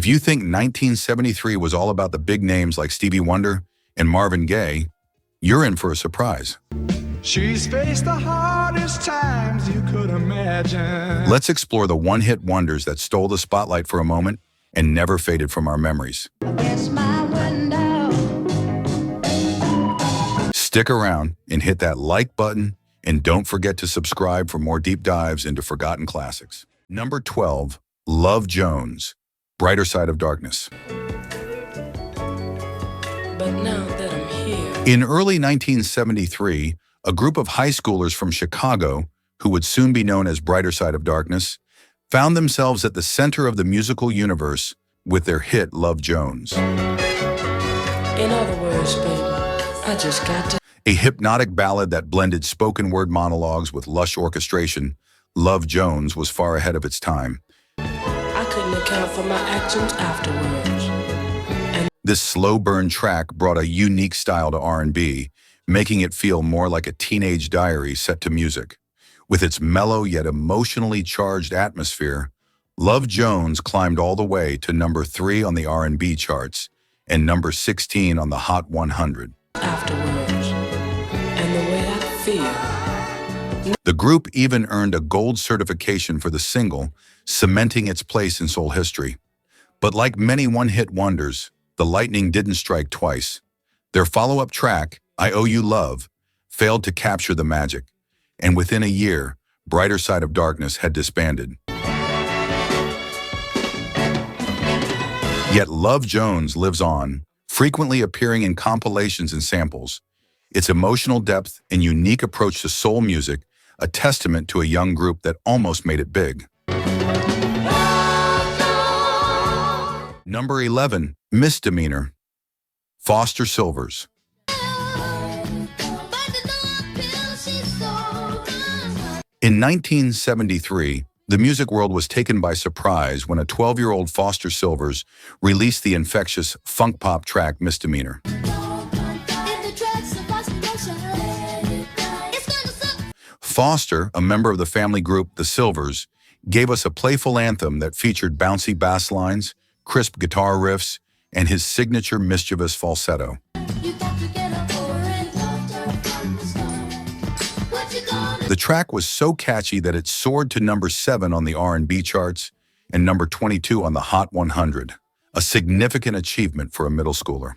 If you think 1973 was all about the big names like Stevie Wonder and Marvin Gaye, you're in for a surprise. She's faced the hardest times you could imagine. Let's explore the one-hit wonders that stole the spotlight for a moment and never faded from our memories. Against my window. Stick around and hit that like button, and don't forget to subscribe for more deep dives into forgotten classics. Number 12, Love Jones, Brighter Side of Darkness. But now that I'm here. In early 1973, a group of high schoolers from Chicago, who would soon be known as Brighter Side of Darkness, found themselves at the center of the musical universe with their hit Love Jones. In other words, baby, I just got to. A hypnotic ballad that blended spoken word monologues with lush orchestration, Love Jones was far ahead of its time. I couldn't account for my actions afterwards. This slow burn track brought a unique style to R&B, making it feel more like a teenage diary set to music. With its mellow yet emotionally charged atmosphere, Love Jones climbed all the way to number 3 on the R&B charts and number 16 on the Hot 100. Afterwards, and the way I feel. The group even earned a gold certification for the single, cementing its place in soul history. But like many one-hit wonders, the lightning didn't strike twice. Their follow-up track, I Owe You Love, failed to capture the magic, and within a year, Brighter Side of Darkness had disbanded. Yet Love Jones lives on, frequently appearing in compilations and samples. Its emotional depth and unique approach to soul music, a testament to a young group that almost made it big. Number 11, Misdemeanor, Foster Sylvers. In 1973, the music world was taken by surprise when a 12-year-old Foster Sylvers released the infectious funk pop track Misdemeanor. Foster, a member of the family group The Sylvers, gave us a playful anthem that featured bouncy bass lines, crisp guitar riffs, and his signature mischievous falsetto. The track was so catchy that it soared to number 7 on the R&B charts and number 22 on the Hot 100, a significant achievement for a middle schooler.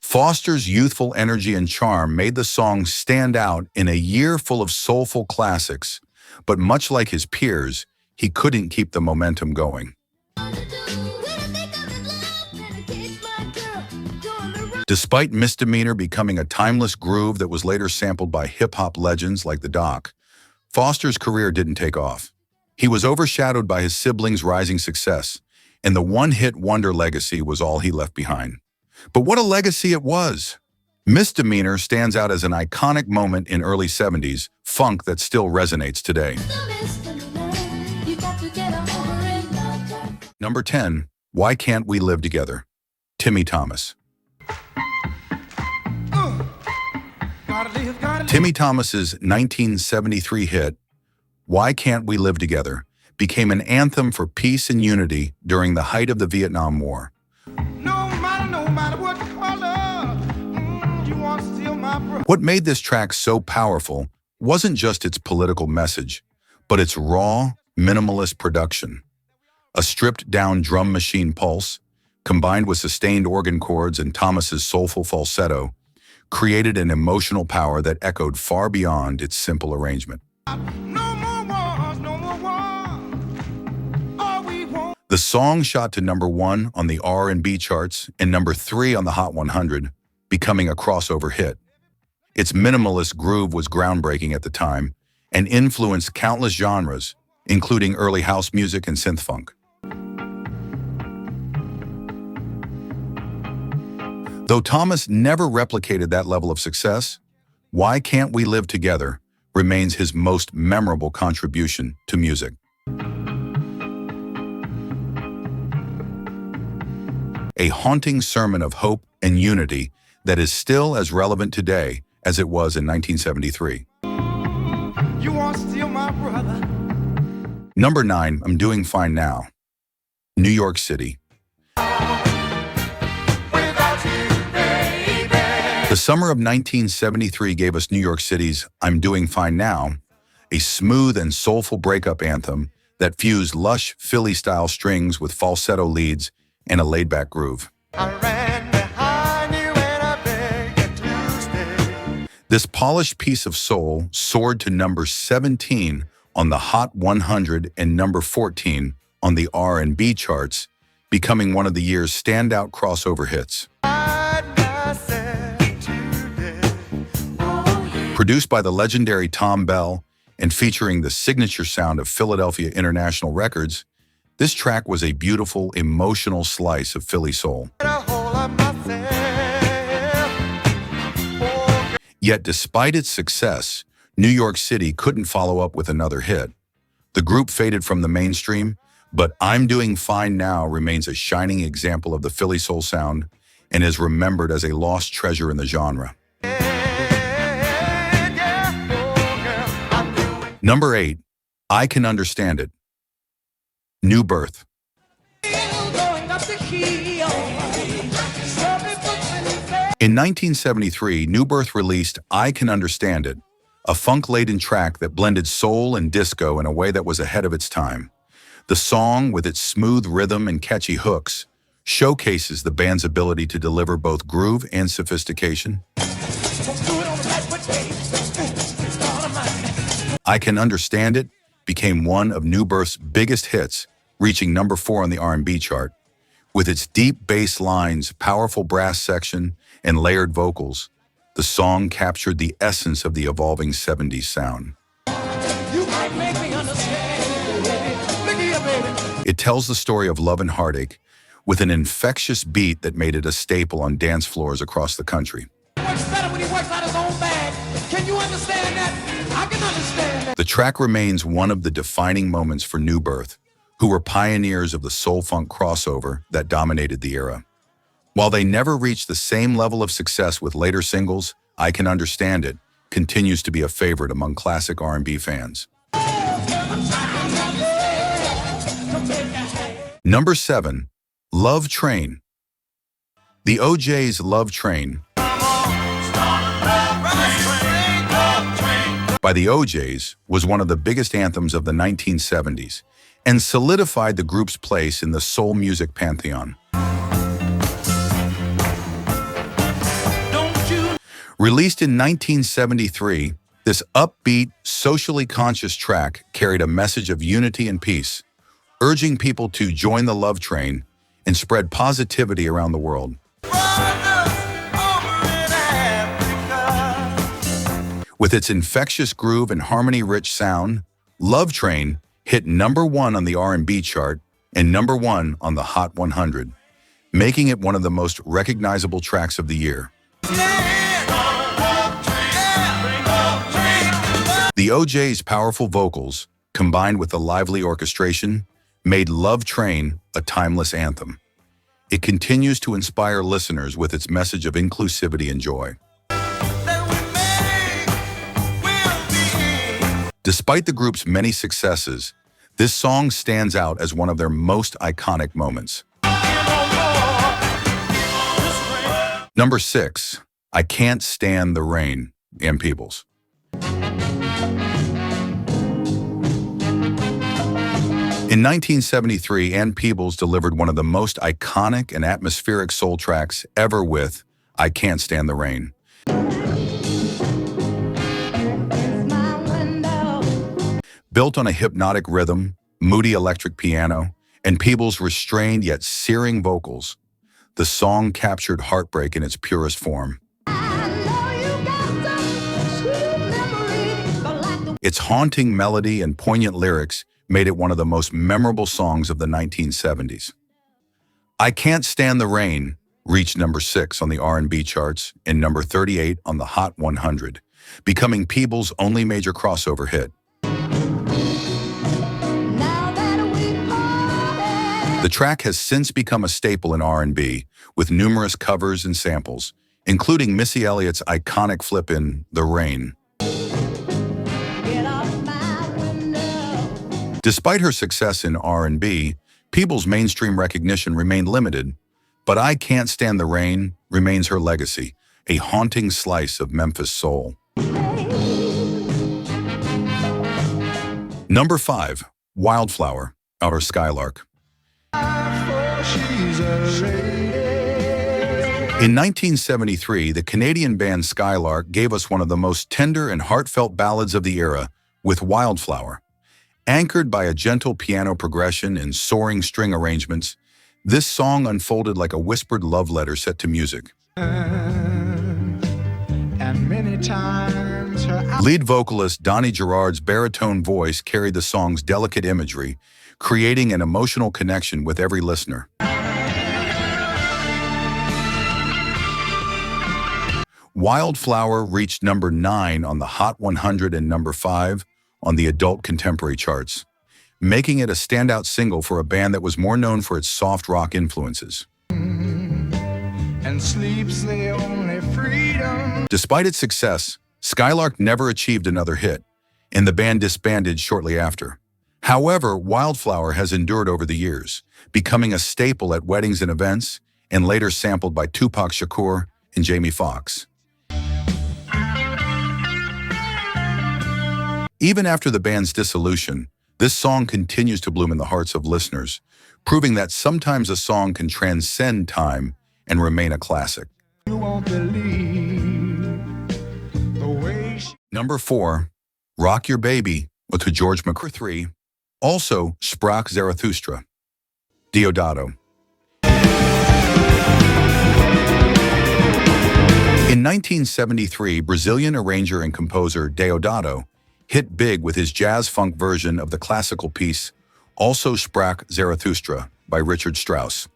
Foster's youthful energy and charm made the song stand out in a year full of soulful classics, but much like his peers, he couldn't keep the momentum going. Despite Misdemeanor becoming a timeless groove that was later sampled by hip-hop legends like the Doc, Foster's career didn't take off. He was overshadowed by his siblings' rising success, and the one-hit wonder legacy was all he left behind. But what a legacy it was! Misdemeanor stands out as an iconic moment in early 70s funk that still resonates today. Number 10, Why Can't We Live Together? Timmy Thomas. Timmy Thomas's 1973 hit, Why Can't We Live Together, became an anthem for peace and unity during the height of the Vietnam War. No matter what color, you are still my brother. What made this track so powerful wasn't just its political message, but its raw, minimalist production. A stripped-down drum machine pulse, combined with sustained organ chords and Thomas's soulful falsetto, created an emotional power that echoed far beyond its simple arrangement. No more wars, no more wars. All we want. The song shot to number 1 on the R&B charts and number 3 on the Hot 100, becoming a crossover hit. Its minimalist groove was groundbreaking at the time and influenced countless genres, including early house music and synth funk. Though Thomas never replicated that level of success, Why Can't We Live Together remains his most memorable contribution to music. A haunting sermon of hope and unity that is still as relevant today as it was in 1973. You are still my brother. Number 9, I'm Doing Fine Now, New York City. The summer of 1973 gave us New York City's I'm Doing Fine Now, a smooth and soulful breakup anthem that fused lush Philly-style strings with falsetto leads and a laid-back groove. This polished piece of soul soared to number 17 on the Hot 100 and number 14 on the R&B charts, becoming one of the year's standout crossover hits. Produced by the legendary Tom Bell and featuring the signature sound of Philadelphia International Records, this track was a beautiful, emotional slice of Philly soul. Yet despite its success, New York City couldn't follow up with another hit. The group faded from the mainstream, but I'm Doing Fine Now remains a shining example of the Philly soul sound and is remembered as a lost treasure in the genre. Number 8, I Can Understand It, New Birth. In 1973, New Birth released I Can Understand It, a funk-laden track that blended soul and disco in a way that was ahead of its time. The song, with its smooth rhythm and catchy hooks, showcases the band's ability to deliver both groove and sophistication. I Can Understand It became one of New Birth's biggest hits, reaching number 4 on the R&B chart. With its deep bass lines, powerful brass section, and layered vocals, the song captured the essence of the evolving 70s sound. It tells the story of love and heartache with an infectious beat that made it a staple on dance floors across the country. The track remains one of the defining moments for New Birth, who were pioneers of the soul-funk crossover that dominated the era. While they never reached the same level of success with later singles, I Can Understand It continues to be a favorite among classic R&B fans. Number 7, Love Train. The O'Jays' Love Train by the O'Jays was one of the biggest anthems of the 1970s and solidified the group's place in the soul music pantheon. Released in 1973, this upbeat, socially conscious track carried a message of unity and peace, urging people to join the love train and spread positivity around the world. With its infectious groove and harmony-rich sound, Love Train hit number 1 on the R&B chart and number 1 on the Hot 100, making it one of the most recognizable tracks of the year. The O'Jays' powerful vocals, combined with the lively orchestration, made Love Train a timeless anthem. It continues to inspire listeners with its message of inclusivity and joy. Despite the group's many successes, this song stands out as one of their most iconic moments. Number 6, I Can't Stand the Rain, and Peebles. In 1973, Ann Peebles delivered one of the most iconic and atmospheric soul tracks ever with I Can't Stand the Rain. Built on a hypnotic rhythm, moody electric piano, and Peebles' restrained yet searing vocals, the song captured heartbreak in its purest form. Its haunting melody and poignant lyrics made it one of the most memorable songs of the 1970s. I Can't Stand the Rain reached number 6 on the R&B charts and number 38 on the Hot 100, becoming Peebles' only major crossover hit. The track has since become a staple in R&B, with numerous covers and samples, including Missy Elliott's iconic flip in The Rain. Despite her success in R&B, people's mainstream recognition remained limited, but I Can't Stand the Rain remains her legacy, a haunting slice of Memphis soul. Number 5, Wildflower, Outer Skylark. In 1973, the Canadian band Skylark gave us one of the most tender and heartfelt ballads of the era with Wildflower. Anchored by a gentle piano progression and soaring string arrangements, this song unfolded like a whispered love letter set to music. And many times her Lead vocalist Donnie Gerard's baritone voice carried the song's delicate imagery, creating an emotional connection with every listener. Wildflower reached number 9 on the Hot 100 and number 5 on the adult contemporary charts, making it a standout single for a band that was more known for its soft rock influences. and sleep's the only freedom. Despite its success, Skylark never achieved another hit, and the band disbanded shortly after. However, Wildflower has endured over the years, becoming a staple at weddings and events, and later sampled by Tupac Shakur and Jamie Foxx. Even after the band's dissolution, this song continues to bloom in the hearts of listeners, proving that sometimes a song can transcend time and remain a classic. You won't believe the way she Number 4, Rock Your Baby, with George McCrae. 3, also Sprach Zarathustra, Deodato. In 1973, Brazilian arranger and composer Deodato hit big with his jazz-funk version of the classical piece, Also Sprach Zarathustra, by Richard Strauss.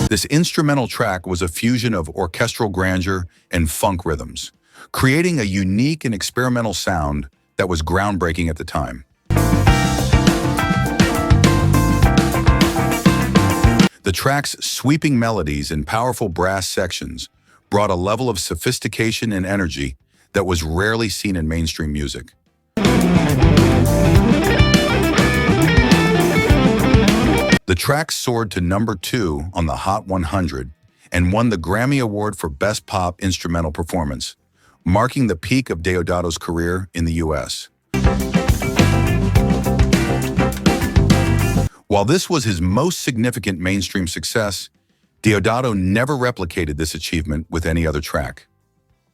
This instrumental track was a fusion of orchestral grandeur and funk rhythms, creating a unique and experimental sound that was groundbreaking at the time. The track's sweeping melodies and powerful brass sections brought a level of sophistication and energy that was rarely seen in mainstream music. The track soared to number 2 on the Hot 100 and won the Grammy Award for Best Pop Instrumental Performance, marking the peak of Deodato's career in the U.S. While this was his most significant mainstream success, Deodato never replicated this achievement with any other track.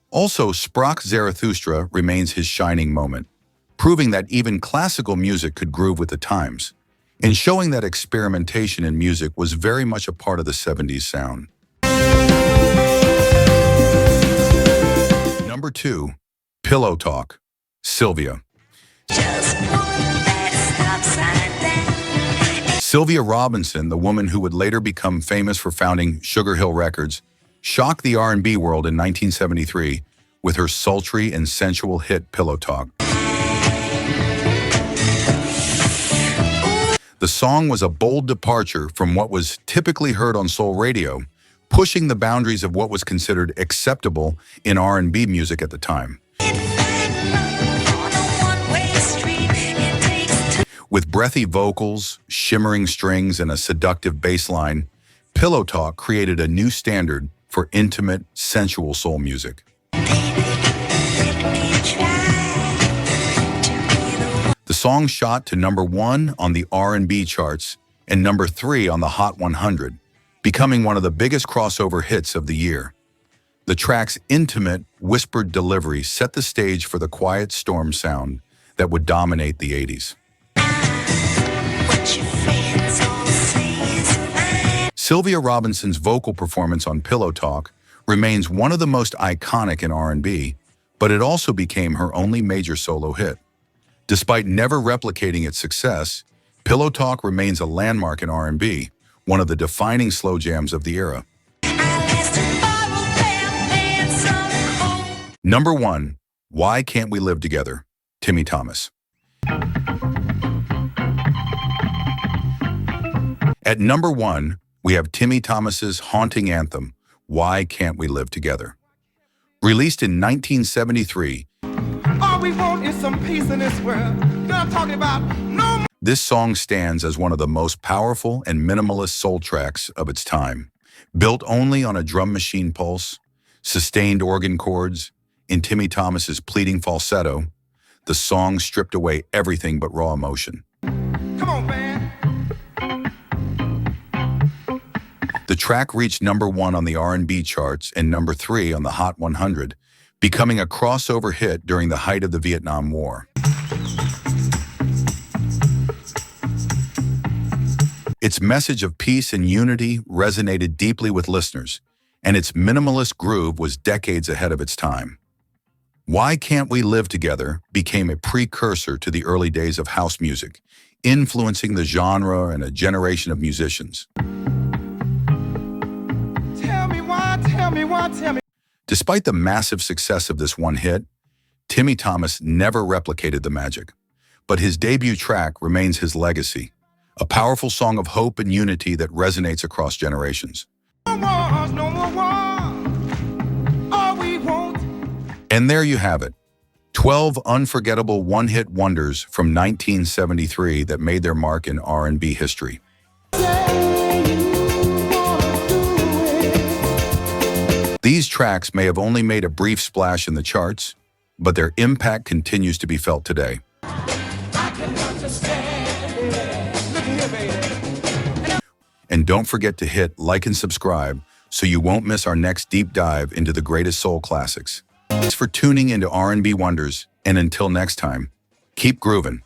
Also, Sprach Zarathustra remains his shining moment, proving that even classical music could groove with the times, and showing that experimentation in music was very much a part of the 70s sound. Number 2, Pillow Talk, Sylvia. Sylvia Robinson, the woman who would later become famous for founding Sugar Hill Records, shocked the R&B world in 1973 with her sultry and sensual hit Pillow Talk. The song was a bold departure from what was typically heard on soul radio, pushing the boundaries of what was considered acceptable in R&B music at the time. With breathy vocals, shimmering strings, and a seductive bass line, Pillow Talk created a new standard for intimate, sensual soul music. The song shot to number 1 on the R&B charts and number 3 on the Hot 100, becoming one of the biggest crossover hits of the year. The track's intimate, whispered delivery set the stage for the quiet storm sound that would dominate the 80s. Sylvia Robinson's vocal performance on Pillow Talk remains one of the most iconic in R&B, but it also became her only major solo hit. Despite never replicating its success, Pillow Talk remains a landmark in R&B, one of the defining slow jams of the era. Number 1, Why Can't We Live Together, Timmy Thomas. At number 1, we have Timmy Thomas's haunting anthem, Why Can't We Live Together? Released in 1973, All we want is some peace in this world. You know what I'm talking about? No more. This song stands as one of the most powerful and minimalist soul tracks of its time. Built only on a drum machine pulse, sustained organ chords, in Timmy Thomas's pleading falsetto, the song stripped away everything but raw emotion. Come on, man. The track reached #1 on the R&B charts and #3 on the Hot 100, becoming a crossover hit during the height of the Vietnam War. Its message of peace and unity resonated deeply with listeners, and its minimalist groove was decades ahead of its time. Why Can't We Live Together became a precursor to the early days of house music, influencing the genre and a generation of musicians. Tell me why, tell me why, tell me. Despite the massive success of this one hit, Timmy Thomas never replicated the magic, but his debut track remains his legacy, a powerful song of hope and unity that resonates across generations. No more wars, no more wars. All we want. And there you have it, 12 unforgettable one-hit wonders from 1973 that made their mark in R&B history. These tracks may have only made a brief splash in the charts, but their impact continues to be felt today. And don't forget to hit like and subscribe so you won't miss our next deep dive into the greatest soul classics. Thanks for tuning into R&B Wonders, and until next time, keep grooving.